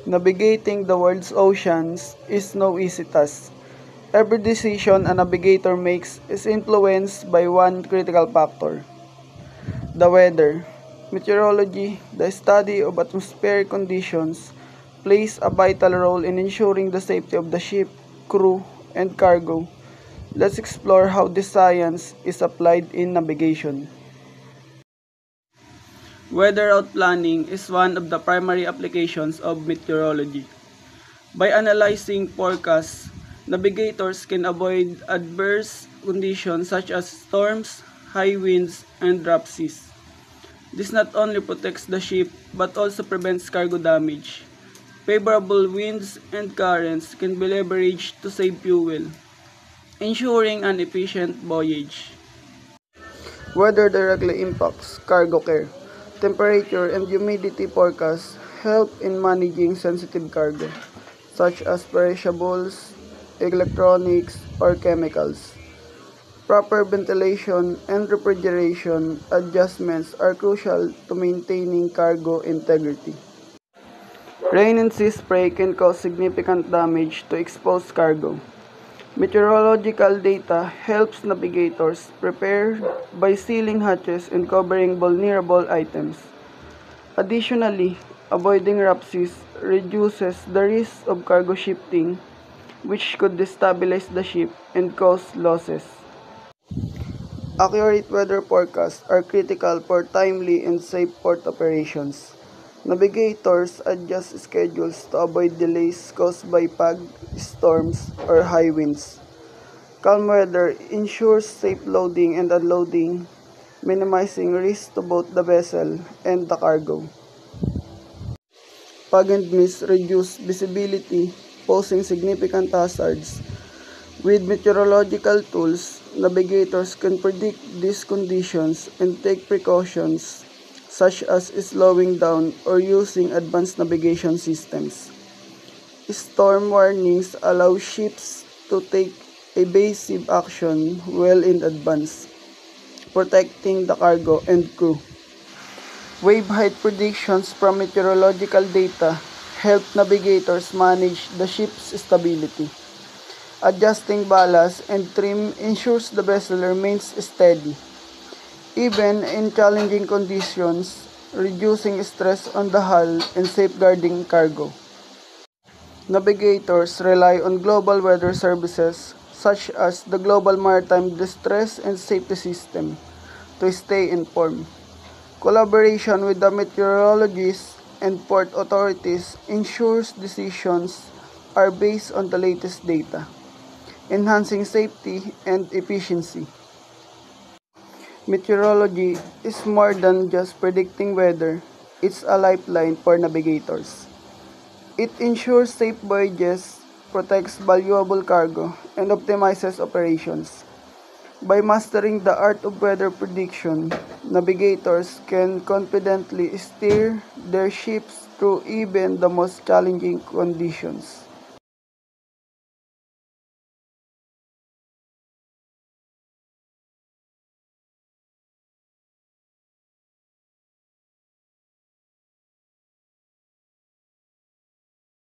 Navigating the world's oceans is no easy task. Every decision a navigator makes is influenced by one critical factor: the weather. Meteorology, the study of atmospheric conditions, plays a vital role in ensuring the safety of the ship, crew, and cargo. Let's explore how this science is applied in navigation. Weather route planning is one of the primary applications of meteorology. By analyzing forecasts, navigators can avoid adverse conditions such as storms, high winds, and rough seas. This not only protects the ship but also prevents cargo damage. Favorable winds and currents can be leveraged to save fuel, ensuring an efficient voyage. Weather directly impacts cargo care. Temperature and humidity forecasts help in managing sensitive cargo, such as perishables, electronics, or chemicals. Proper ventilation and refrigeration adjustments are crucial to maintaining cargo integrity. Rain and sea spray can cause significant damage to exposed cargo. Meteorological data helps navigators prepare by sealing hatches and covering vulnerable items. Additionally, avoiding rough seas reduces the risk of cargo shifting, which could destabilize the ship and cause losses. Accurate weather forecasts are critical for timely and safe port operations. Navigators adjust schedules to avoid delays caused by fog, storms, or high winds. Calm weather ensures safe loading and unloading, minimizing risk to both the vessel and the cargo. Fog and mist reduce visibility, posing significant hazards. With meteorological tools, navigators can predict these conditions and take precautions such as slowing down or using advanced navigation systems. Storm warnings allow ships to take evasive action well in advance, protecting the cargo and crew. Wave height predictions from meteorological data help navigators manage the ship's stability. Adjusting ballast and trim ensures the vessel remains steady, even in challenging conditions, reducing stress on the hull and safeguarding cargo. Navigators rely on global weather services such as the Global Maritime Distress and Safety System to stay informed. Collaboration with the meteorologists and port authorities ensures decisions are based on the latest data, enhancing safety and efficiency. Meteorology is more than just predicting weather, it's a lifeline for navigators. It ensures safe voyages, protects valuable cargo, and optimizes operations. By mastering the art of weather prediction, navigators can confidently steer their ships through even the most challenging conditions.